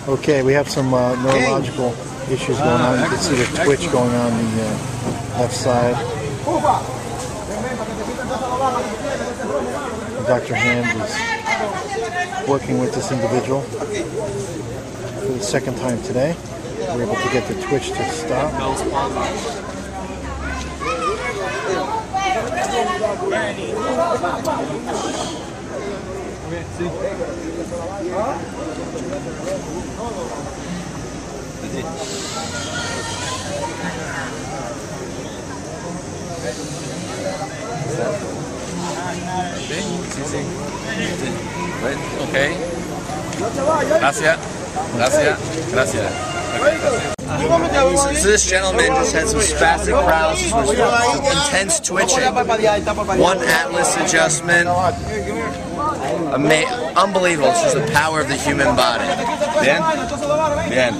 Okay, we have some neurological issues going on. You can see the twitch going on the left side. Dr. Handt is working with this individual for the second time today. We're able to get the twitch to stop. Okay. Gracias. Gracias. Gracias. So this gentleman just had some spastic paralysis, which was intense twitching. One atlas adjustment. Unbelievable. It's just the power of the human body. Bien. Bien.